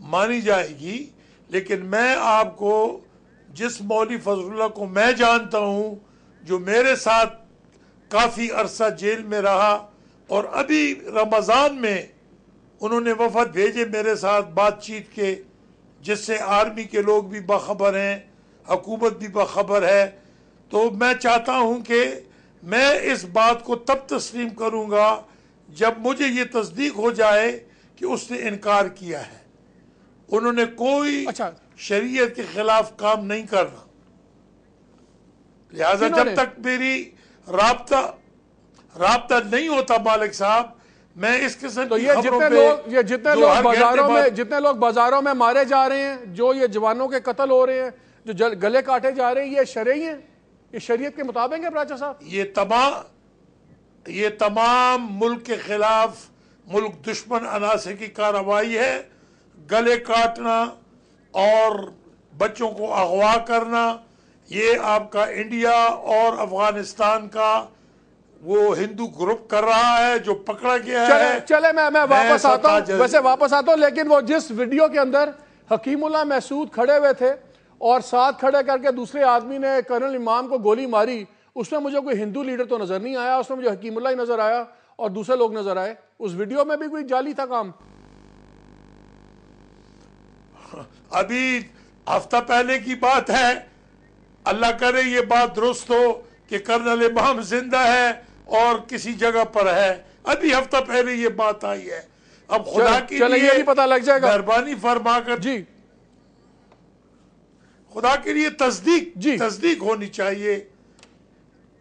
مانی جائے گی، لیکن میں آپ کو جس مولوی فضل اللہ کو میں جانتا ہوں، جو میرے ساتھ کافی عرصہ جیل میں رہا، اور ابھی رمضان میں انہوں نے وفد بھیجے میرے ساتھ بات چیت کے، جس سے آرمی کے لوگ بھی باخبر ہیں، حکومت بھی باخبر ہے، تو میں چاہتا ہوں کہ میں اس بات کو تب تسلیم کروں گا جب مجھے یہ تصدیق ہو جائے کہ اس نے انکار کیا ہے، انہوں نے کوئی شریعت کے خلاف کام نہیں کرنا۔ لہذا جب تک میری رابطہ نہیں ہوتا مالک صاحب، میں اس قسم کی خبروں پہ جتنے لوگ بازاروں میں مارے جا رہے ہیں، جو یہ جوانوں کے قتل ہو رہے ہیں، جو گلے کاٹے جا رہے ہیں، یہ شرعی ہیں، یہ شریعت کے مطابق ہے براچہ صاحب؟ یہ تمام ملک کے خلاف ملک دشمن عناصر کی کارروائی ہے۔ گلے کاٹنا اور بچوں کو اغوا کرنا، یہ آپ کا انڈیا اور افغانستان کا وہ ہندو گروپ کر رہا ہے جو پکڑا گیا ہے۔ چلے میں واپس آتا ہوں، ویسے واپس آتا ہوں، لیکن وہ جس ویڈیو کے اندر حکیم اللہ محسود کھڑے ہوئے تھے اور ساتھ کھڑے کر کے دوسرے آدمی نے کرنل امام کو گولی ماری، اس میں مجھے کوئی ہندو لیڈر تو نظر نہیں آیا، اس میں مجھے حکیم اللہ ہی نظر آیا اور دوسرے لوگ نظر آئے۔ اس ویڈیو میں بھی کوئی جعلی تھا کام؟ ابھی ہفتہ پہلے کی بات ہے، اللہ کرے یہ بات درست ہو کہ کرنل امام زندہ ہے اور کسی جگہ پر ہے، ابھی ہفتہ پہلے یہ بات آئی ہے۔ اب خدا کے لیے پتہ لگ جائے گا، مہربانی فرما کر جی خدا کے لیے تصدیق ہونی چاہیے،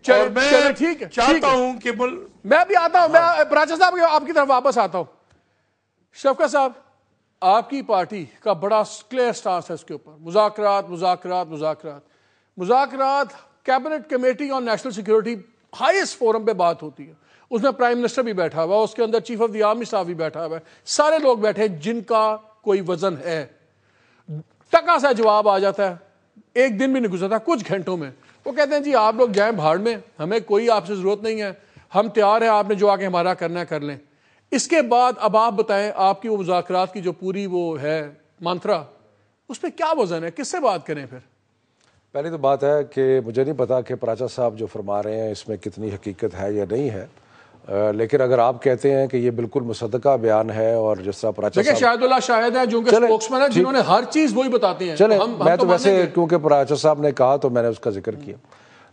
اور میں چاہتا ہوں کہ میں بھی آتا ہوں، میں براچہ صاحب آپ کی طرف واپس آتا ہوں۔ شفقت صاحب، آپ کی پارٹی کا بڑا کلیئر سٹانس ہے اس کے اوپر، مذاکرات cabinet committee on national security highest forum پہ بات ہوتی ہے، اس میں پرائم منسٹر بھی بیٹھا ہوا ہے، اس کے اندر chief of the army staff بھی بیٹھا ہوا ہے، سارے لوگ بیٹھے ہیں جن کا کوئی وزن ہے۔ ٹکا سا جواب آ جاتا ہے، ایک دن بھی نہیں گزرتا، کچھ گھنٹوں میں وہ کہتے ہیں جی آپ لوگ جائیں بھاڑ میں، ہمیں کوئی آپ سے ضرورت نہیں ہے، ہم تیار ہیں، آپ نے جو آگے ہمارا کرنا ہے کر لیں۔ اس کے بعد اب آپ بتائیں، آپ کی وہ مذاکرات کی جو پوری وہ ہے منترا، اس پہ کیا وزن ہے، کس سے بات کریں پھر؟ پہلی تو بات ہے کہ مجھے نہیں پتا کہ پراچا صاحب جو فرما رہے ہیں اس میں کتنی حقیقت ہے یا نہیں ہے، لیکن اگر آپ کہتے ہیں کہ یہ بالکل مصدقہ بیان ہے، اور جس طرح پراچا صاحب شاہد اللہ شاہد ہے جو کہ سپوکسمین ہے، جنہوں نے ہر چیز وہی بتاتے ہیں، چلیں میں تو ویسے کیونکہ پراچا صاحب نے کہا تو میں نے اس کا ذکر کیا۔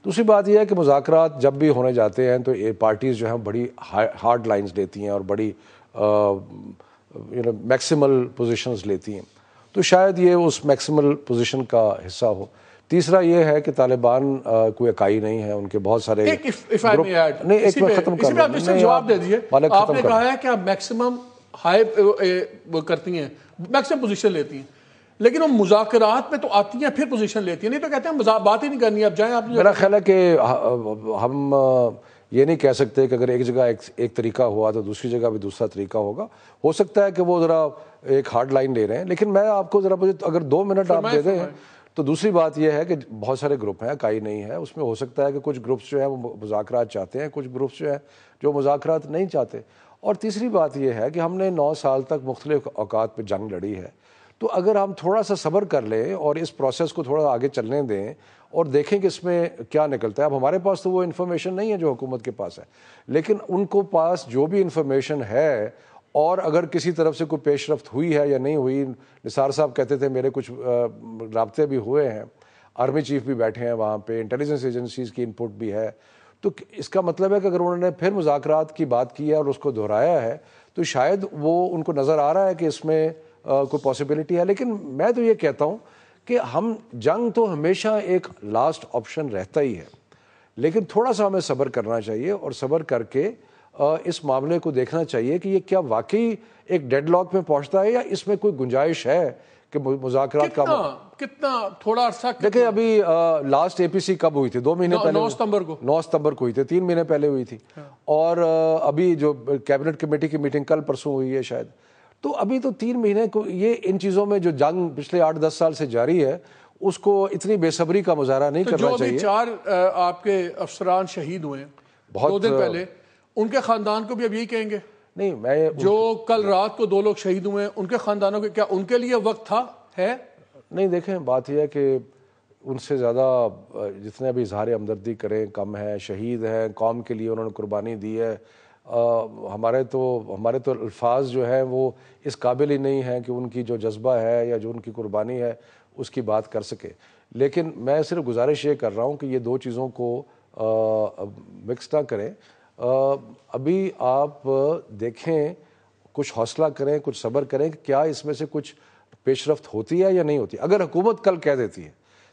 دوسری بات یہ ہے کہ مذاکرات جب بھی ہونے جاتے ہیں تو یہ پارٹیز جو ہیں بڑی ہارڈ لائنز لیتی ہیں اور بڑی میکسیمل پوزیشنز لیتی ہیں، تو شاید یہ اس میکسیمل پوزیشن کا حصہ ہو۔ تیسرا یہ ہے کہ طالبان کوئی اکائی نہیں ہے، ان کے بہت سارے نہیں، ایک میں ختم کر لوں، اس میں جواب دے دیجئے، آپ نے کہا ہے کہ آپ میکسیمم ہائی وہ کرتی ہیں، میکسیمم پوزیشن لیتی ہیں، لیکن وہ مذاکرات میں تو آتی ہیں پھر پوزیشن لیتی ہیں، نہیں تو کہتے ہیں بات ہی نہیں کرنی، اب جائیں آپ۔ میرا خیال ہے کہ ہم یہ نہیں کہہ سکتے کہ اگر ایک جگہ ایک طریقہ ہوا تو دوسری جگہ بھی دوسرا طریقہ ہوگا، ہو سکتا ہے کہ وہ ذرا ایک ہارڈ لائن لے رہے ہیں، لیکن میں آپ کو ذرا اگر 2 منٹ آپ دے دیں تو دوسری بات یہ ہے کہ بہت سارے گروپ ہیں، اکائی نہیں ہے، اس میں ہو سکتا ہے کہ کچھ گروپس جو ہیں وہ مذاکرات چاہتے ہیں، کچھ گروپس جو ہیں جو مذاکرات نہیں چاہتے، اور تیسری بات یہ ہے کہ ہم نے 9 سال تک مختلف اوقات پہ جنگ لڑی ہے، تو اگر ہم تھوڑا سا صبر کر لیں اور اس پروسیس کو تھوڑا آگے چلنے دیں اور دیکھیں کہ اس میں کیا نکلتا ہے۔ اب ہمارے پاس تو وہ انفارمیشن نہیں ہے جو حکومت کے پاس ہے، لیکن ان کو پاس جو بھی انفارمیشن ہے، اور اگر کسی طرف سے کوئی پیش رفت ہوئی ہے یا نہیں ہوئی، نثار صاحب کہتے تھے میرے کچھ رابطے بھی ہوئے ہیں، آرمی چیف بھی بیٹھے ہیں وہاں پہ، انٹیلیجنس ایجنسیز کی انپٹ بھی ہے، تو اس کا مطلب ہے کہ اگر انہوں نے پھر مذاکرات کی بات کی ہے اور اس کو دہرایا ہے تو شاید وہ ان کو نظر آ رہا ہے کہ اس میں کوئی پاسبلٹی ہے۔ لیکن میں تو یہ کہتا ہوں کہ ہم جنگ تو ہمیشہ ایک لاسٹ آپشن رہتا ہی ہے، لیکن تھوڑا سا ہمیں صبر کرنا چاہیے، اور صبر کر کے اس معاملے کو دیکھنا چاہیے کہ یہ کیا واقعی ایک ڈیڈ لاک میں پہنچتا ہے یا اس میں کوئی گنجائش ہے کہ مذاکرات کا کتنا تھوڑا عرصہ۔ دیکھیں ابھی لاسٹ اے پی سی کب ہوئی تھی؟ 2 مہینے پہلے، 9 ستمبر کو 9 ستمبر کو ہوئی تھی، 3 مہینے پہلے ہوئی تھی، اور ابھی جو کیبنٹ کمیٹی کی میٹنگ کل پرسوں ہوئی ہے شاید، تو ابھی تو 3 مہینے کو یہ ان چیزوں میں جو جنگ پچھلے 8-10 سال سے جاری ہے اس کو اتنی بے صبری کا مظاہرہ نہیں کرنا چاہیے۔ جو 4 آپ کے افسران شہید ہوئے ہیں 2 دن پہلے، ان کے خاندان کو بھی اب یہی کہیں گے؟ نہیں میں جو کل رات کو 2 لوگ شہید ہوئے ان کے خاندانوں کے کیا ان کے لیے وقت تھا ہے؟ نہیں دیکھیں بات یہ ہے کہ ان سے زیادہ جتنے بھی اظہار ہمدردی کریں کم ہے. شہید ہیں, قوم کے لیے انہوں نے قربانی دی ہے. ہمارے تو الفاظ جو ہیں وہ اس قابل ہی نہیں ہیں کہ ان کی جو جذبہ ہے یا جو ان کی قربانی ہے اس کی بات کر سکے. لیکن میں صرف گزارش یہ کر رہا ہوں کہ یہ 2 چیزوں کو مکس نہ کریں. ابھی آپ دیکھیں, کچھ حوصلہ کریں, کچھ صبر کریں کہ کیا اس میں سے کچھ پیش رفت ہوتی ہے یا نہیں ہوتی. اگر حکومت کل کہہ دیتی ہے,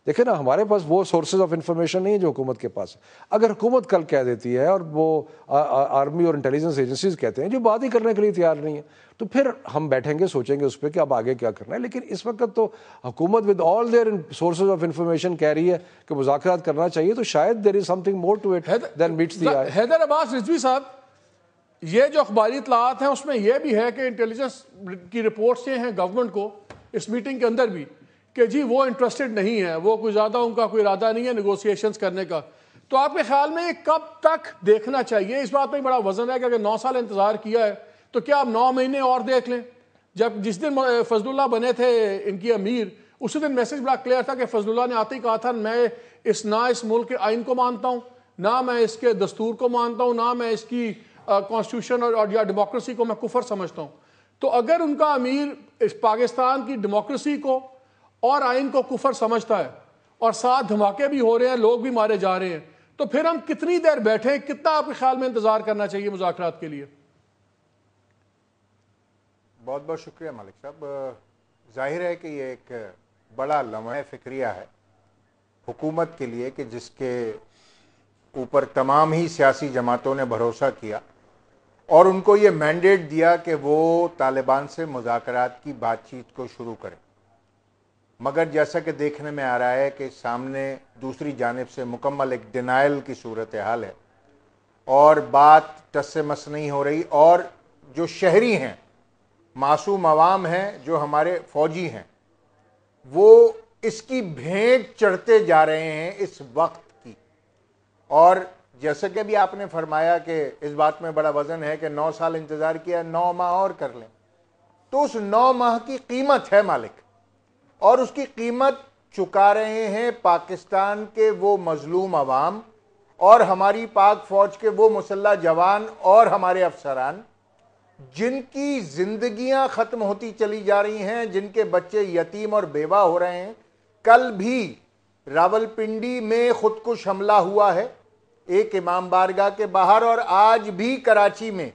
دیکھیں نا ہمارے پاس وہ سورسز آف انفارمیشن نہیں ہے جو حکومت کے پاس ہے. اگر حکومت کل کہہ دیتی ہے اور وہ آرمی اور انٹیلیجنس ایجنسیز کہتے ہیں جو بات ہی کرنے کے لیے تیار نہیں ہے, تو پھر ہم بیٹھیں گے سوچیں گے اس پہ کہ اب آگے کیا کرنا ہے. لیکن اس وقت تو حکومت with all their sources of information کہہ رہی ہے کہ مذاکرات کرنا چاہیے, تو شاید there is something more to it than meets the eye. Haider Abbas Rizvi صاحب, یہ جو اخباری اطلاعات ہیں اس میں یہ بھی ہے کہ انٹیلیجنس کی رپورٹس یہ ہیں گورنمنٹ کو اس میٹنگ کے اندر بھی کہ جی وہ انٹرسٹڈ نہیں ہے, وہ کوئی زیادہ ان کا کوئی ارادہ نہیں ہے نیگوسیشنز کرنے کا. تو آپ کے خیال میں یہ کب تک دیکھنا چاہیے؟ اس بات میں بڑا وزن ہے کہ اگر 9 سال انتظار کیا ہے تو کیا آپ 9 مہینے اور دیکھ لیں؟ جس دن فضل اللہ بنے تھے ان کی امیر, اسی دن میسج بڑا کلیئر تھا کہ فضل اللہ نے آتے ہی کہا تھا میں نہ اس ملک کے آئین کو مانتا ہوں, نہ میں اس کے دستور کو مانتا ہوں, نہ میں اس کی کانسٹیٹیوشن اور یا ڈیموکریسی کو میں کفر سمجھتا ہوں. تو اگر ان کا امیر اس پاکستان کی ڈیموکریسی کو اور آئین کو کفر سمجھتا ہے اور ساتھ دھماکے بھی ہو رہے ہیں, لوگ بھی مارے جا رہے ہیں, تو پھر ہم کتنی دیر بیٹھیں؟ کتنا آپ کے خیال میں انتظار کرنا چاہیے مذاکرات کے لیے؟ بہت بہت شکریہ ملک صاحب. ظاہر ہے کہ یہ ایک بڑا لمحہ فکریہ ہے حکومت کے لیے کہ جس کے اوپر تمام ہی سیاسی جماعتوں نے بھروسہ کیا اور ان کو یہ مینڈیٹ دیا کہ وہ طالبان سے مذاکرات کی بات چیت کو شروع کریں. مگر جیسا کہ دیکھنے میں آ رہا ہے کہ سامنے دوسری جانب سے مکمل ایک ڈینائل کی صورتحال ہے اور بات ٹس سے مس نہیں ہو رہی, اور جو شہری ہیں, معصوم عوام ہیں, جو ہمارے فوجی ہیں, وہ اس کی بھینٹ چڑھتے جا رہے ہیں اس وقت کی. اور جیسا کہ بھی آپ نے فرمایا کہ اس بات میں بڑا وزن ہے کہ 9 سال انتظار کیا, 9 ماہ اور کر لیں, تو اس 9 ماہ کی قیمت ہے مالک, اور اس کی قیمت چکا رہے ہیں پاکستان کے وہ مظلوم عوام اور ہماری پاک فوج کے وہ مسلح جوان اور ہمارے افسران جن کی زندگیاں ختم ہوتی چلی جا رہی ہیں, جن کے بچے یتیم اور بیوہ ہو رہے ہیں. کل بھی راولپنڈی میں خودکش حملہ ہوا ہے ایک امام بارگاہ کے باہر, اور آج بھی کراچی میں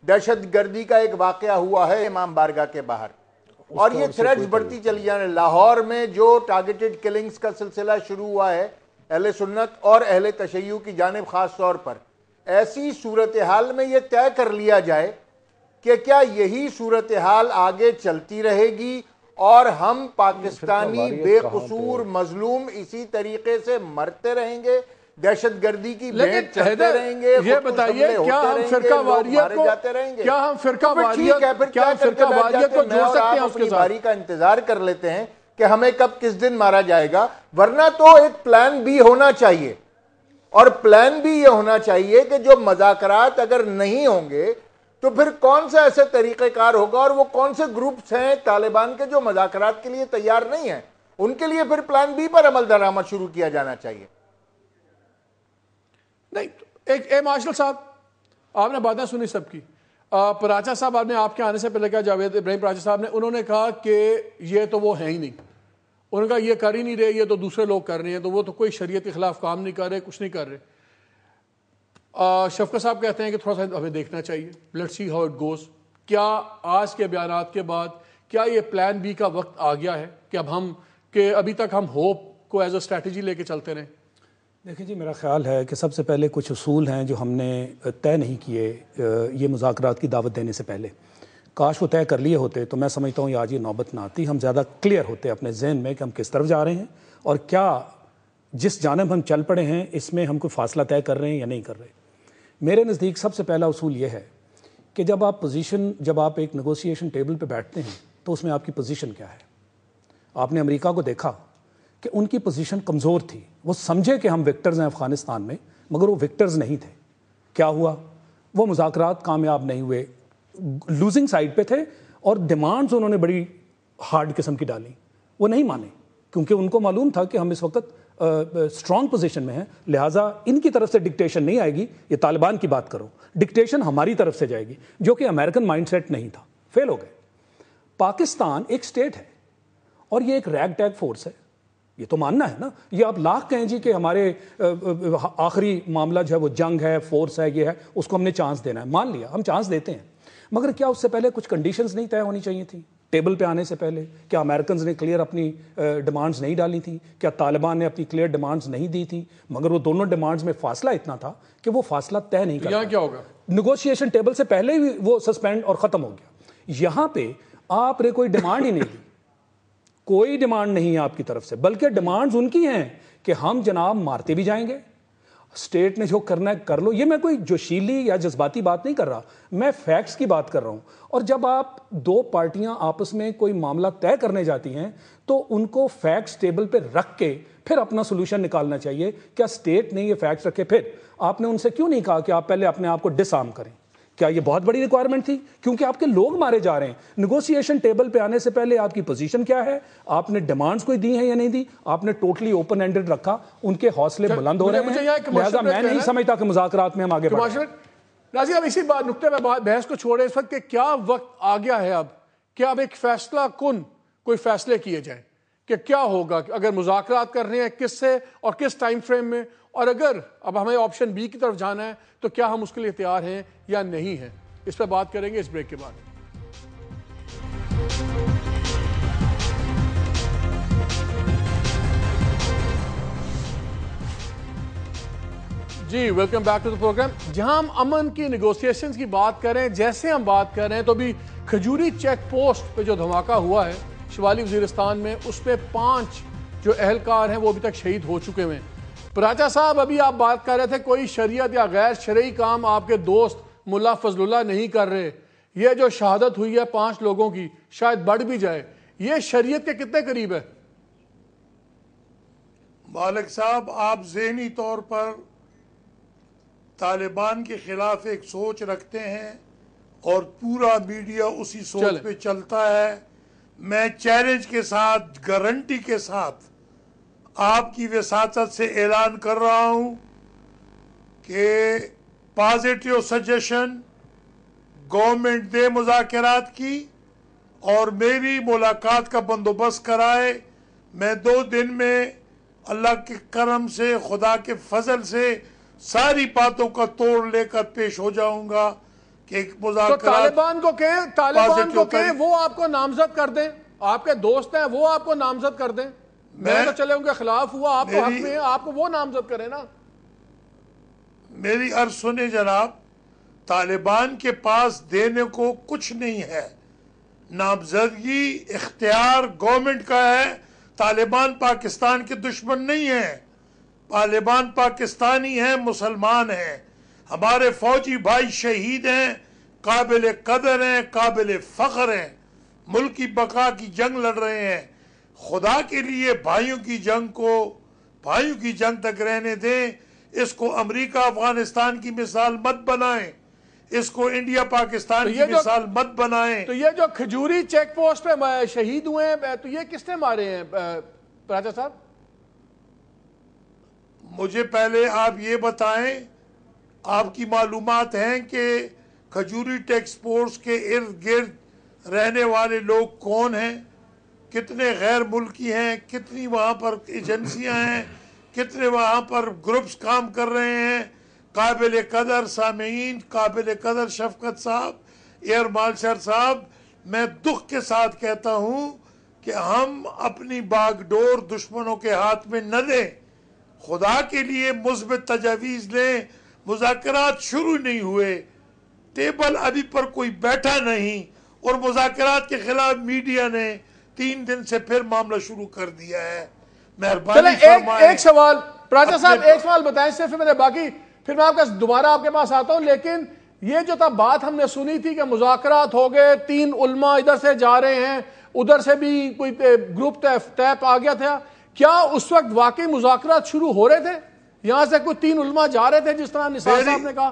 دہشت گردی کا ایک واقعہ ہوا ہے امام بارگاہ کے باہر, اور یہ تھریڈز بڑھتی چلی جا رہی ہیں. لاہور میں جو ٹارگیٹڈ کلنگز کا سلسلہ شروع ہوا ہے اہل سنت اور اہل تشیع کی جانب خاص طور پر, ایسی صورتحال میں یہ طے کر لیا جائے کہ کیا یہی صورتحال آگے چلتی رہے گی اور ہم پاکستانی بے قصور مظلوم اسی طریقے سے مرتے رہیں گے, دہشت گردی کی بھینٹ چڑھتے رہیں گے, یہ بتائیے کیا ہم فرقہ واریت کو جوڑ سکتے ہیں اس کے ساتھ؟ باری کا انتظار کر لیتے ہیں کہ ہمیں کب کس دن مارا جائے گا, ورنہ تو ایک پلان بی ہونا چاہیے. اور پلان بی یہ ہونا چاہیے کہ جو مذاکرات اگر نہیں ہوں گے تو پھر کون سا ایسے طریقہ کار ہوگا, اور وہ کون سے گروپس ہیں طالبان کے جو مذاکرات کے لیے تیار نہیں ہیں, ان کے لیے پھر پلان بی پر عمل درآمد شروع کیا جانا چاہیے. نہیں, ایک مارشل صاحب آپ نے باتیں سنی سب کی. پراچا صاحب آپ نے آپ کے آنے سے پہلے کہا, جاوید ابراہیم پراچا صاحب نے, انہوں نے کہا کہ یہ تو وہ ہیں ہی نہیں, انہوں نے کہا یہ کر ہی نہیں رہے, یہ تو دوسرے لوگ کر رہے ہیں, تو وہ تو کوئی شریعت کے خلاف کام نہیں کر رہے, کچھ نہیں کر رہے. شفقت صاحب کہتے ہیں کہ تھوڑا سا ہمیں دیکھنا چاہیے, let's see how it goes. کیا آج کے بیانات کے بعد کیا یہ پلان بی کا وقت آ گیا ہے کہ اب ابھی تک ہم ہوپ کو ایز اے اسٹریٹجی لے کے چلتے رہیں؟ دیکھیں جی, میرا خیال ہے کہ سب سے پہلے کچھ اصول ہیں جو ہم نے طے نہیں کیے یہ مذاکرات کی دعوت دینے سے پہلے. کاش وہ طے کر لیے ہوتے تو میں سمجھتا ہوں آج یہ نوبت نہ آتی, ہم زیادہ کلیئر ہوتے اپنے ذہن میں کہ ہم کس طرف جا رہے ہیں اور کیا جس جانب ہم چل پڑے ہیں اس میں ہم کوئی فاصلہ طے کر رہے ہیں یا نہیں کر رہے. میرے نزدیک سب سے پہلا اصول یہ ہے کہ جب آپ ایک نیگوسیشن ٹیبل پہ بیٹھتے ہیں تو اس میں آپ کی پوزیشن کیا ہے. آپ نے امریکہ کو دیکھا کہ ان کی پوزیشن کمزور تھی, وہ سمجھے کہ ہم وکٹرز ہیں افغانستان میں, مگر وہ وکٹرز نہیں تھے. کیا ہوا؟ وہ مذاکرات کامیاب نہیں ہوئے, لوزنگ سائڈ پہ تھے اور ڈیمانڈز انہوں نے بڑی ہارڈ قسم کی ڈالی. وہ نہیں مانے کیونکہ ان کو معلوم تھا کہ ہم اس وقت اسٹرانگ پوزیشن میں ہیں, لہٰذا ان کی طرف سے ڈکٹیشن نہیں آئے گی. یہ طالبان کی بات کرو, ڈکٹیشن ہماری طرف سے جائے گی, جو کہ امریکن مائنڈ سیٹ نہیں تھا. فیل ہو گئے. پاکستان ایک اسٹیٹ ہے اور یہ ایک ریگ ٹیگ فورس ہے, یہ تو ماننا ہے نا. یہ آپ لاکھ کہیں جی کہ ہمارے آخری معاملہ جو ہے وہ جنگ ہے, فورس ہے, یہ ہے, اس کو ہم نے چانس دینا ہے. مان لیا ہم چانس دیتے ہیں, مگر کیا اس سے پہلے کچھ کنڈیشنز نہیں طے ہونی چاہیے تھیں ٹیبل پہ آنے سے پہلے؟ کیا امریکنز نے کلیئر اپنی ڈیمانڈز نہیں ڈالی تھیں؟ کیا طالبان نے اپنی کلیئر ڈیمانڈز نہیں دی تھیں؟ مگر وہ دونوں ڈیمانڈز میں فاصلہ اتنا تھا کہ وہ فاصلہ طے نہیں کر یہاں کیا ہوگا؟ نیگوشیشن ٹیبل سے پہلے ہی وہ سسپینڈ اور ختم ہو گیا. یہاں پہ آپ نے کوئی ڈیمانڈ ہی نہیں دی, کوئی ڈیمانڈ نہیں ہے آپ کی طرف سے, بلکہ ڈیمانڈز ان کی ہیں کہ ہم جناب مارتے بھی جائیں گے, اسٹیٹ نے جو کرنا ہے کر لو. یہ میں کوئی جوشیلی یا جذباتی بات نہیں کر رہا, میں فیکٹس کی بات کر رہا ہوں. اور جب آپ دو پارٹیاں آپس میں کوئی معاملہ طے کرنے جاتی ہیں تو ان کو فیکٹس ٹیبل پہ رکھ کے پھر اپنا سولوشن نکالنا چاہیے. کیا اسٹیٹ نے یہ فیکٹس رکھے؟ پھر آپ نے ان سے کیوں نہیں کہا کہ آپ پہلے اپنے آپ کو ڈس آرم کریں؟ کیا یہ بہت بڑی ریکوائرمنٹ تھی؟ کیونکہ آپ کے لوگ مارے جا رہے ہیں. نیگوشیشن ٹیبل پہ آنے سے پہلے آپ کی پوزیشن کیا ہے؟ آپ نے ڈیمانڈز کوئی دی ہیں یا نہیں دی؟ آپ نے ٹوٹلی اوپن اینڈڈ رکھا, ان کے حوصلے بلند ہو رہے ہیں. لہٰذا میں نہیں سمجھتا کہ مذاکرات میں ہم آگے بڑھیں. ناظرین اب اسی نقطے میں بحث کو چھوڑیں اس وقت کہ کیا وقت آ گیا ہے اب کہ اب ایک فیصلہ کن کوئی فیصلے کیے جائیں کہ کیا ہوگا اگر مذاکرات کر رہے ہیں, کس سے اور کس ٹائم فریم میں, اور اگر اب ہمیں آپشن بی کی طرف جانا ہے تو کیا ہم اس کے لیے تیار ہیں یا نہیں ہیں. اس پہ بات کریں گے اس بریک کے بعد. جی welcome back to the program, جہاں ہم امن کی نیگوسیشنز کی بات کریں, جیسے ہم بات کر رہے ہیں تو بھی کھجوری چیک پوسٹ پہ جو دھماکہ ہوا ہے شمالی وزیرستان میں, اس پہ 5 جو اہلکار ہیں وہ ابھی تک شہید ہو چکے ہیں. پراچا صاحب ابھی آپ بات کر رہے تھے کوئی شریعت یا غیر شرعی کام آپ کے دوست ملا فضل اللہ نہیں کر رہے. یہ جو شہادت ہوئی ہے 5 لوگوں کی, شاید بڑھ بھی جائے, یہ شریعت کے کتنے قریب ہے؟ مالک صاحب آپ ذہنی طور پر طالبان کے خلاف ایک سوچ رکھتے ہیں اور پورا میڈیا اسی سوچ پہ چلتا ہے. میں چیلنج کے ساتھ, گارنٹی کے ساتھ آپ کی وساطت سے اعلان کر رہا ہوں کہ پازیٹیو سجیشن گورنمنٹ دے مذاکرات کی اور میری ملاقات کا بندوبست کرائے. میں 2 دن میں اللہ کے کرم سے, خدا کے فضل سے ساری باتوں کا توڑ لے کر پیش ہو جاؤں گا کہ ایک مذاکرات. طالبان کو کہیں وہ آپ کو نامزد کر دیں, آپ کے دوست ہیں وہ آپ کو نامزد کر دیں. میں تو چلے ان کے خلاف ہوا, آپ کو حق میں ہے, آپ کو وہ نامزد کریں نا. میری عرض سنیں جناب, طالبان کے پاس دینے کو کچھ نہیں ہے. نامزدگی اختیار گورنمنٹ کا ہے. طالبان پاکستان کے دشمن نہیں ہیں, طالبان پاکستانی ہیں, مسلمان ہیں. ہمارے فوجی بھائی شہید ہیں, قابل قدر ہیں, قابل فخر ہیں, ملک کی بقا کی جنگ لڑ رہے ہیں. خدا کے لیے بھائیوں کی جنگ کو بھائیوں کی جنگ تک رہنے دیں. اس کو امریکہ افغانستان کی مثال مت بنائیں, اس کو انڈیا پاکستان کی مثال مت بنائیں. تو یہ جو کھجوری چیک پوسٹ پہ شہید ہوئے ہیں تو یہ کس نے مارے ہیں پراچا صاحب؟ مجھے پہلے آپ یہ بتائیں, آپ کی معلومات ہیں کہ کھجوری ٹیکس پوسٹ کے ارد گرد رہنے والے لوگ کون ہیں, کتنے غیر ملکی ہیں, کتنی وہاں پر ایجنسیاں ہیں, کتنے وہاں پر گروپس کام کر رہے ہیں. قابل قدر سامعین, قابل قدر شفقت صاحب, ایئر مارشل صاحب, میں دکھ کے ساتھ کہتا ہوں کہ ہم اپنی باغ ڈور دشمنوں کے ہاتھ میں نہ دیں. خدا کے لیے مثبت تجاویز لیں. مذاکرات شروع نہیں ہوئے, ٹیبل ابھی پر کوئی بیٹھا نہیں, اور مذاکرات کے خلاف میڈیا نے 3 دن سے پھر معاملہ شروع کر دیا ہے. مہربانی فرمائیں. ایک سوال پراچا صاحب, ایک سوال بتائیں صرف میرے, باقی پھر میں آپ کا دوبارہ آپ کے پاس آتا ہوں. لیکن یہ جو تھا بات ہم نے سنی تھی کہ مذاکرات ہو گئے, 3 علماء ادھر سے جا رہے ہیں, ادھر سے بھی کوئی گروپ طے آ گیا تھا, کیا اس وقت واقعی مذاکرات شروع ہو رہے تھے؟ یہاں سے کوئی 3 علماء جا رہے تھے جس طرح نثار صاحب نے کہا؟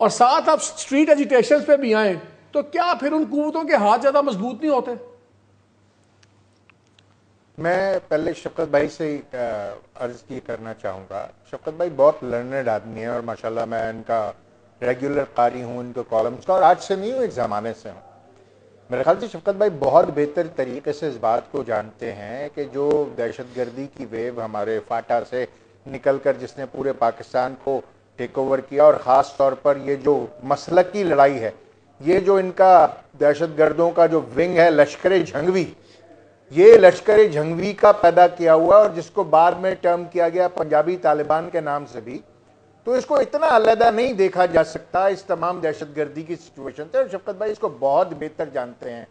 اور ساتھ آپ اسٹریٹ ایجیٹیشن پہ بھی آئیں تو کیا پھر ان قوتوں کے ہاتھ زیادہ مضبوط نہیں ہوتے؟ میں پہلے شفقت بھائی سے عرض کی کرنا چاہوں گا. شفقت بھائی بہت لرنڈ آدمی ہیں اور ماشاءاللہ میں ان کا ریگولر قاری ہوں ان کے کالمز کا, اور آج سے نہیں ہوں, ایک زمانے سے ہوں. میرے خیال سے شفقت بھائی بہت بہتر طریقے سے اس بات کو جانتے ہیں کہ جو دہشت گردی کی ویو ہمارے فاٹا سے نکل کر جس نے پورے پاکستان کو ٹیک اوور کیا, اور خاص طور پر یہ جو مسلک کی لڑائی ہے, یہ جو ان کا دہشت گردوں کا جو ونگ ہے لشکر جھنگوی, یہ لشکر جھنگوی کا پیدا کیا ہوا, اور جس کو بعد میں ٹرم کیا گیا پنجابی طالبان کے نام سے بھی, تو اس کو اتنا علیحدہ نہیں دیکھا جا سکتا اس تمام دہشت گردی کی سچویشن سے. اور شفقت بھائی اس کو بہت بہتر جانتے ہیں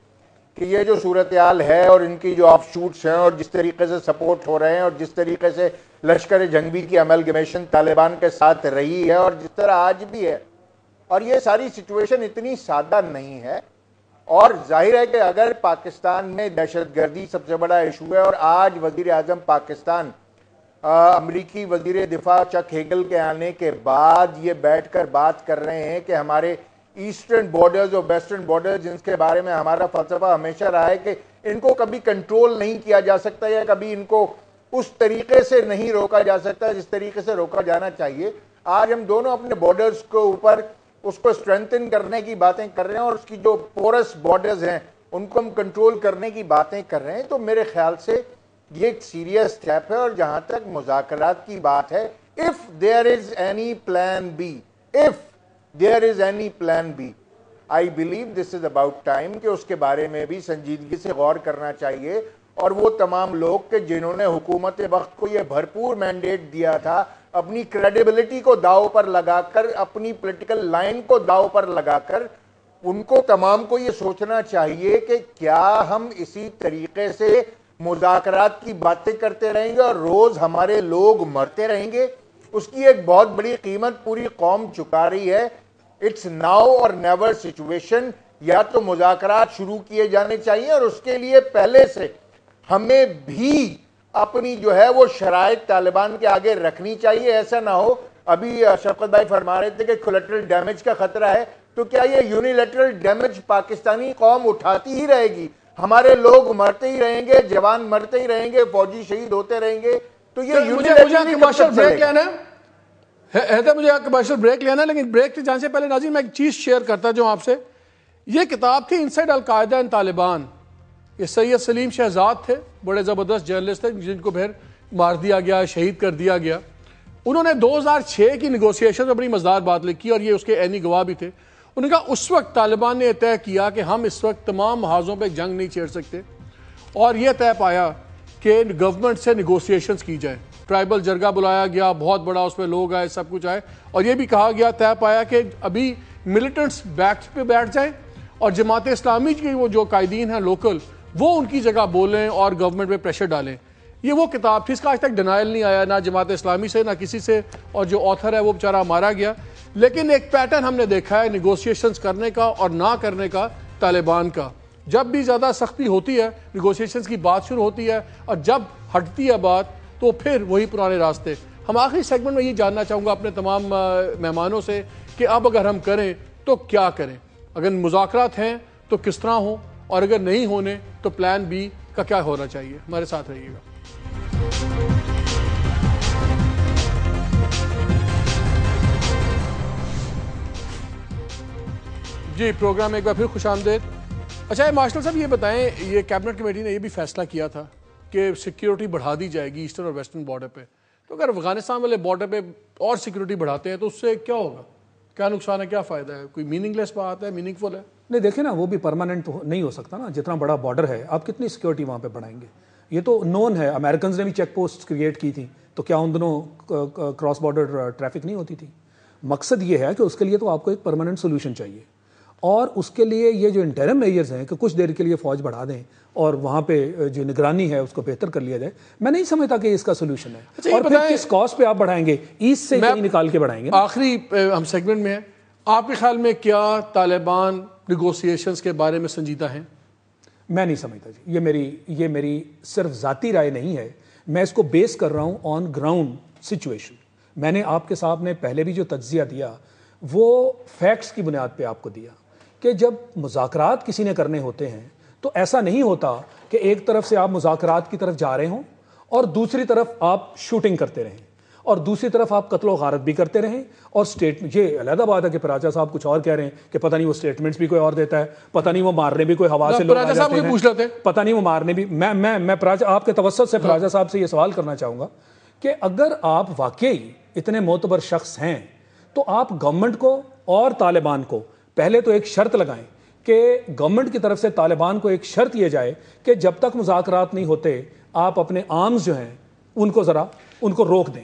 کہ یہ جو صورتحال ہے اور ان کی جو آف شوٹس ہیں اور جس طریقے سے سپورٹ ہو رہے ہیں اور جس طریقے سے لشکر جھنگوی کی املگمیشن طالبان کے ساتھ رہی ہے اور جس طرح آج بھی ہے, اور یہ ساری سچویشن اتنی سادہ نہیں ہے. اور ظاہر ہے کہ اگر پاکستان میں دہشت گردی سب سے بڑا ایشو ہے, اور آج وزیر اعظم پاکستان امریکی وزیر دفاع چک ہیگل کے آنے کے بعد یہ بیٹھ کر بات کر رہے ہیں کہ ہمارے ایسٹرن بارڈرز اور ویسٹرن بارڈرز جن کے بارے میں ہمارا فلسفہ ہمیشہ رہا ہے کہ ان کو کبھی کنٹرول نہیں کیا جا سکتا یا کبھی ان کو اس طریقے سے نہیں روکا جا سکتا جس طریقے سے روکا جانا چاہیے. آج ہم دونوں اپنے بارڈرز کے اوپر اس کو اسٹرینتھن کرنے کی باتیں کر رہے ہیں, اور اس کی جو پورس بارڈرز ہیں ان کو ہم کنٹرول کرنے کی باتیں کر رہے ہیں. تو میرے خیال سے یہ ایک سیریس اسٹیپ ہے. اور جہاں تک مذاکرات کی بات ہے, if there is any plan B, I believe this is about time کہ اس کے بارے میں بھی سنجیدگی سے غور کرنا چاہیے. اور وہ تمام لوگ کہ جنہوں نے حکومت وقت کو یہ بھرپور مینڈیٹ دیا تھا, اپنی کریڈیبلٹی کو داؤ پر لگا کر, اپنی پولیٹیکل لائن کو داؤ پر لگا کر, ان کو تمام کو یہ سوچنا چاہیے کہ کیا ہم اسی طریقے سے مذاکرات کی باتیں کرتے رہیں گے اور روز ہمارے لوگ مرتے رہیں گے. اس کی ایک بہت بڑی قیمت پوری قوم چکا رہی ہے. اٹس ناؤ اور نیور سچویشن. یا تو مذاکرات شروع کیے جانے چاہیے, اور اس کے لیے پہلے سے ہمیں بھی اپنی جو ہے وہ شرائط طالبان کے آگے رکھنی چاہیے. ایسا نہ ہو, ابھی شفقت بھائی فرما رہے تھے کہ کولیٹرل ڈیمیج کا خطرہ ہے, تو کیا یہ یونیلیٹرل ڈیمیج پاکستانی قوم اٹھاتی ہی رہے گی؟ ہمارے لوگ مرتے ہی رہیں گے, جوان مرتے ہی رہیں گے, فوجی شہید ہوتے رہیں گے. تو یہ مجھے کمرشل بریک لینا ہے, مجھے کمرشل بریک لینا ہے, لیکن بریک جانے سے پہلے ناظرین میں ایک چیز شیئر کرتا جو آپ سے. یہ کتاب تھی انسائیڈ القاعدہ اینڈ طالبان. یہ سید سلیم شہزاد تھے, بڑے زبردست جرنلسٹ تھے جن کو پھر مار دیا گیا, شہید کر دیا گیا. انہوں نے 2006 کی نیگوسیشن میں بڑی مزدار بات لکھی, اور یہ اس کے عینی گواہ بھی تھے. انہوں نے کہا اس وقت طالبان نے طے کیا کہ ہم اس وقت تمام محاذوں پہ جنگ نہیں چھیڑ سکتے, اور یہ طے پایا کہ گورنمنٹ سے نیگوسیشنز کی جائیں. ٹرائبل جرگہ بلایا گیا, بہت بڑا, اس میں لوگ آئے, سب کچھ آئے, اور یہ بھی کہا گیا, طے پایا کہ ابھی ملیٹنٹس بیکس پہ بیٹھ جائیں اور جماعت اسلامی کی وہ جو قائدین ہیں لوکل وہ ان کی جگہ بولیں اور گورنمنٹ پہ پریشر ڈالیں. یہ وہ کتاب تھی, اس کا آج تک ڈینائل نہیں آیا نہ جماعت اسلامی سے نہ کسی سے, اور جو آتھر ہے وہ بیچارہ مارا گیا. لیکن ایک پیٹرن ہم نے دیکھا ہے نیگوسیشنز کرنے کا اور نہ کرنے کا طالبان کا. جب بھی زیادہ سختی ہوتی ہے نیگوسیشنز کی بات شروع ہوتی ہے, اور جب ہٹتی ہے بات تو پھر وہی پرانے راستے. ہم آخری سیگمنٹ میں یہ جاننا چاہوں گا اپنے تمام مہمانوں سے کہ اب اگر ہم کریں تو کیا کریں, اگر مذاکرات ہیں تو کس طرح ہوں, اور اگر نہیں ہونے تو پلان بی کا کیا ہونا چاہیے. ہمارے ساتھ رہیے گا. جی پروگرام ایک بار پھر خوش آمدید. اچھا مارشل صاحب یہ بتائیں, یہ کیبنٹ کمیٹی نے یہ بھی فیصلہ کیا تھا کہ سیکیورٹی بڑھا دی جائے گی ایسٹرن اور ویسٹرن بارڈر پہ, تو اگر افغانستان والے بارڈر پہ اور سیکیورٹی بڑھاتے ہیں تو اس سے کیا ہوگا, کیا نقصان ہے, کیا فائدہ ہے, کوئی میننگ لیس بات ہے, میننگ فل ہے؟ نہیں دیکھیں نا, وہ بھی پرماننٹ تو نہیں ہو سکتا نا. جتنا بڑا بارڈر ہے آپ کتنی سیکیورٹی وہاں پہ بڑھائیں گے؟ یہ تو نون ہے, امریکنز نے بھی چیک پوسٹ کریٹ کی تھی, تو کیا ان دونوں کراس بارڈر ٹریفک نہیں ہوتی تھی؟ مقصد یہ ہے کہ اس کے لیے تو آپ کو ایک پرماننٹ سولوشن چاہیے, اور اس کے لیے یہ جو انٹرم میجرز ہیں کہ کچھ دیر کے لیے فوج بڑھا دیں اور وہاں پہ جو نگرانی ہے اس کو بہتر کر لیا جائے, میں نہیں سمجھتا کہ اس کا سولوشن ہے. اور پھر کس کاسٹ پہ آپ بڑھائیں گے, ایسٹ سے کہیں نکال کے بڑھائیں گے؟ آخری ہم سیگمنٹ میں ہیں, آپ کے خیال میں کیا طالبان نیگوسیشنز کے بارے میں سنجیدہ ہیں؟ میں نہیں سمجھتا جی. یہ میری صرف ذاتی رائے نہیں ہے, میں اس کو بیس کر رہا ہوں آن گراؤنڈ سچویشن. میں نے آپ کے سامنے پہلے بھی جو تجزیہ دیا وہ فیکٹس کی بنیاد پہ آپ کو دیا کہ جب مذاکرات کسی نے کرنے ہوتے ہیں تو ایسا نہیں ہوتا کہ ایک طرف سے آپ مذاکرات کی طرف جا رہے ہوں اور دوسری طرف آپ شوٹنگ کرتے رہیں اور دوسری طرف آپ قتل و غارت بھی کرتے رہیں اور یہ علیحدہ بات ہے کہ پراجا صاحب کچھ اور کہہ رہے ہیں کہ پتہ نہیں وہ سٹیٹمنٹس بھی کوئی اور دیتا ہے, پتہ نہیں وہ مارنے بھی کوئی ہوا سے لوگ آ جاتے ہیں, پتہ نہیں وہ مارنے بھی. میں پراجا آپ کے توسط سے پراجا صاحب سے یہ سوال کرنا چاہوں گا کہ اگر آپ واقعی اتنے معتبر شخص ہیں تو آپ گورنمنٹ کو اور طالبان کو پہلے تو ایک شرط لگائیں کہ گورنمنٹ کی طرف سے طالبان کو ایک شرط یہ جائے کہ جب تک مذاکرات نہیں ہوتے آپ اپنے آرمز جو ہیں ان کو ذرا ان کو روک دیں.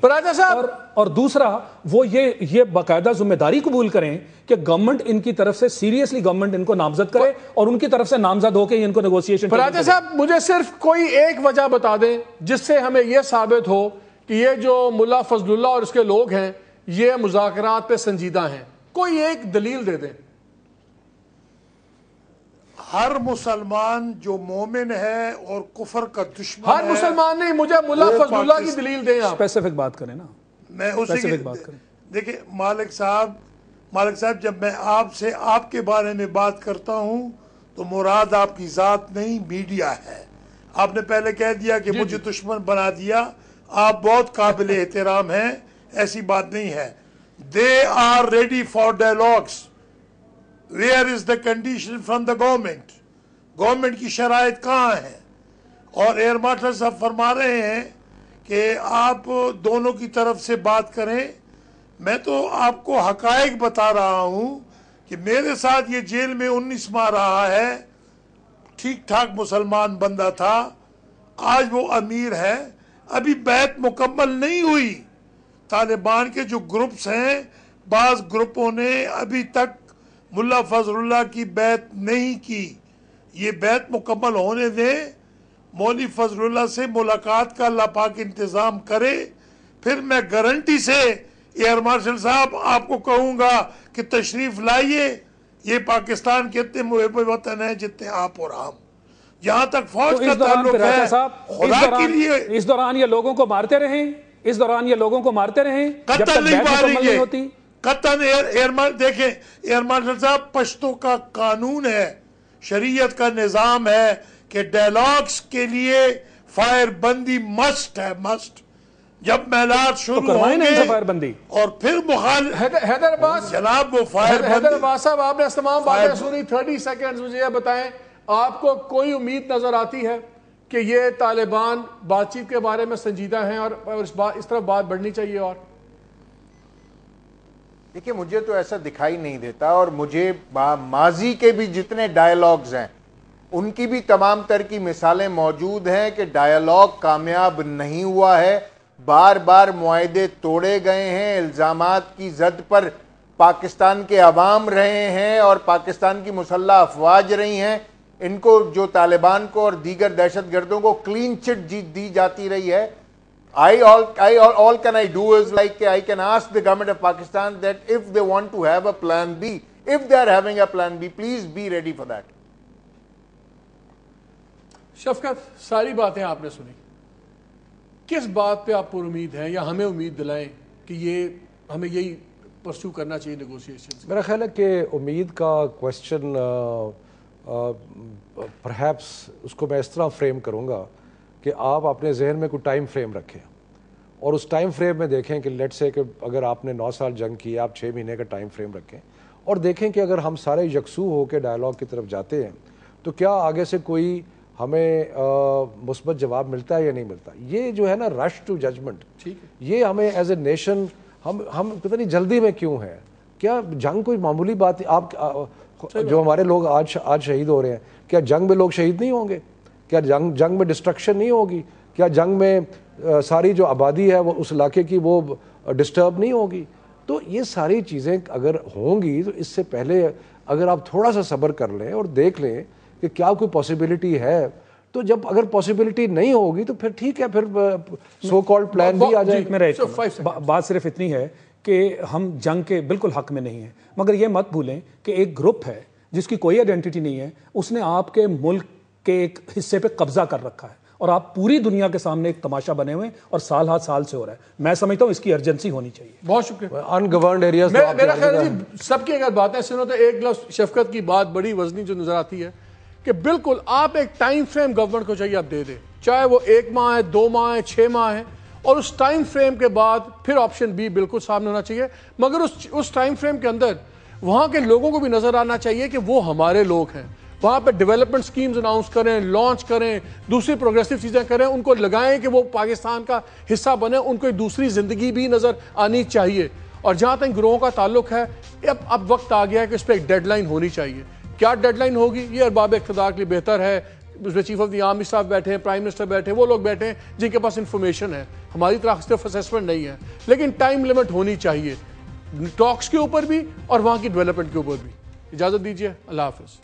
اور دوسرا وہ یہ باقاعدہ ذمہ داری قبول کریں کہ گورنمنٹ ان کی طرف سے سیریسلی گورنمنٹ ان کو نامزد کرے اور ان کی طرف سے نامزد ہو کے ان کو نیگوشیشن. پراجا صاحب مجھے صرف کوئی ایک وجہ بتا دیں جس سے ہمیں یہ ثابت ہو کہ یہ جو ملا فضل اللہ اور اس کے لوگ ہیں یہ مذاکرات پہ سنجیدہ ہیں, کوئی ایک دلیل دے دیں. ہر مسلمان جو مومن ہے اور کفر کا دشمن ہر مسلمان نہیں, مجھے ملا فضل اللہ کی دلیل دیں. آپ اسپیسیفک بات کریں نا, میں اسی کی دیکھیں مالک صاحب جب میں آپ سے آپ کے بارے میں بات کرتا ہوں تو مراد آپ کی ذات نہیں میڈیا ہے. آپ نے پہلے کہہ دیا کہ مجھے دشمن بنا دیا, آپ بہت قابل احترام ہیں, ایسی بات نہیں ہے. They are ready for dialogues. Where is the condition from the government? Government کی شرائط کہاں ہیں؟ اور ایئر مارشل صاحب فرما رہے ہیں کہ آپ دونوں کی طرف سے بات کریں. میں تو آپ کو حقائق بتا رہا ہوں کہ میرے ساتھ یہ جیل میں 19 ماہ رہا ہے, ٹھیک ٹھاک مسلمان بندہ تھا, آج وہ امیر ہے. ابھی بیعت مکمل نہیں ہوئی. طالبان کے جو گروپس ہیں بعض گروپوں نے ابھی تک ملا فضل اللہ کی بیعت نہیں کی. یہ بیعت مکمل ہونے دیں, مولوی فضل اللہ سے ملاقات کا اللہ پاک انتظام کرے, پھر میں گارنٹی سے ایئر مارشل صاحب آپ کو کہوں گا کہ تشریف لائیے. یہ پاکستان کے اتنے محب وطن ہیں جتنے آپ اور ہم. جہاں تک فوج کا تعلق ہے خدا کے لیے اس دوران یہ لوگوں کو مارتے رہیں, اس دوران یہ لوگوں کو مارتے رہیں قتل نہیں ماریں گے. قطن دیکھیں ایئر مارشل صاحب, پشتوں کا قانون ہے, شریعت کا نظام ہے کہ ڈائلاگز کے لیے فائر بندی مسٹ ہے, مسٹ. جب محلات شروع ہوں گے اور پھر حیدر عباس جناب وہ فائر حیدر عباس صاحب آپ نے تمام باتیں سنی, 30 سیکنڈز مجھے یہ بتائیں آپ کو کوئی امید نظر آتی ہے کہ یہ طالبان بات چیت کے بارے میں سنجیدہ ہیں اور اس طرف بات بڑھنی چاہیے؟ اور دیکھیں مجھے تو ایسا دکھائی نہیں دیتا, اور مجھے ماضی کے بھی جتنے ڈائیلاگز ہیں ان کی بھی تمام تر کی مثالیں موجود ہیں کہ ڈائیلاگ کامیاب نہیں ہوا ہے. بار بار معاہدے توڑے گئے ہیں, الزامات کی زد پر پاکستان کے عوام رہے ہیں اور پاکستان کی مسلح افواج رہی ہیں. ان کو جو طالبان کو اور دیگر دہشت گردوں کو کلین چٹ دی جاتی رہی ہے. all can I do is like I can ask the government of Pakistan that if they want to have a plan B, if they are having a plan B, please be ready for that. شفقت, ساری باتیں آپ نے سنی, کس بات پہ آپ پر امید ہیں یا ہمیں امید دلائیں کہ یہ ہمیں یہی پرسو کرنا چاہیے نیگوشیشن؟ میرا خیال ہے کہ امید کا کویسچن پرہیپس اس کو میں اس طرح فریم کروں گا کہ آپ اپنے ذہن میں کوئی ٹائم فریم رکھیں اور اس ٹائم فریم میں دیکھیں کہ لیٹ سے کہ اگر آپ نے 9 سال جنگ کی, آپ 6 مہینے کا ٹائم فریم رکھیں اور دیکھیں کہ اگر ہم سارے یکسو ہو کے ڈائلاگ کی طرف جاتے ہیں تو کیا آگے سے کوئی ہمیں مثبت جواب ملتا ہے یا نہیں ملتا. یہ جو ہے نا رش ٹو ججمنٹ, یہ ہمیں ایز اے نیشن ہم پتہ نہیں جلدی میں کیوں ہے. کیا جنگ کوئی معمولی بات؟ آپ جو ہمارے لوگ آج شہید ہو رہے ہیں, کیا جنگ میں لوگ شہید نہیں ہوں گے؟ کیا جنگ میں ڈسٹرکشن نہیں ہوگی؟ کیا جنگ میں ساری جو آبادی ہے وہ اس علاقے کی وہ ڈسٹرب نہیں ہوگی؟ تو یہ ساری چیزیں اگر ہوں گی تو اس سے پہلے اگر آپ تھوڑا سا صبر کر لیں اور دیکھ لیں کہ کیا کوئی پاسبلٹی ہے, تو جب اگر پاسبلٹی نہیں ہوگی تو پھر ٹھیک ہے, پھر سو کالڈ پلان بھی آ جائے. بات صرف اتنی ہے کہ ہم جنگ کے بالکل حق میں نہیں ہیں, مگر یہ مت بھولیں کہ ایک گروپ ہے جس کی کوئی آئیڈینٹی نہیں ہے, اس نے آپ کے ملک کے ایک حصے پہ قبضہ کر رکھا ہے اور آپ پوری دنیا کے سامنے ایک تماشا بنے ہوئے ہیں اور سال ہر سال سے ہو رہا ہے. میں سمجھتا ہوں اس کی ارجنسی ہونی چاہیے. بہت شکریہ. ان گورنڈ ایریاز میرا خیال ہے سب کی اگر باتیں سنو تو ایک لفظ شفقت کی بات بڑی وزنی جو نظر آتی ہے کہ بالکل آپ ایک ٹائم فریم گورنمنٹ کو چاہیے آپ دے دیں, چاہے وہ 1 ماہ ہے, 2 ماہ ہے, 6 ماہ ہے, اور اس ٹائم فریم کے بعد پھر آپشن بی بالکل سامنے ہونا چاہیے. مگر اس ٹائم فریم کے اندر وہاں کے لوگوں کو بھی نظر آنا چاہیے کہ وہ ہمارے لوگ ہیں. وہاں پہ ڈیولپمنٹ سکیمز اناؤنس کریں, لانچ کریں, دوسری پروگریسو چیزیں کریں, ان کو لگائیں کہ وہ پاکستان کا حصہ بنے, ان کو ایک دوسری زندگی بھی نظر آنی چاہیے. اور جہاں تک گروہوں کا تعلق ہے, اب وقت آ گیا ہے کہ اس پہ ایک ڈیڈ لائن ہونی چاہیے. کیا ڈیڈ لائن ہوگی یہ ارباب اقتدار کے لیے بہتر ہے. اس میں چیف آف دی آرمی صاحب بیٹھے ہیں, پرائم منسٹر بیٹھے ہیں, وہ لوگ بیٹھے ہیں جن کے پاس انفارمیشن ہے. ہماری طرح صرف اسیسمنٹ نہیں ہے, لیکن ٹائم لمٹ ہونی چاہیے ٹاکس کے اوپر بھی اور وہاں کی ڈیولپمنٹ کے اوپر بھی. اجازت دیجیے, اللہ حافظ.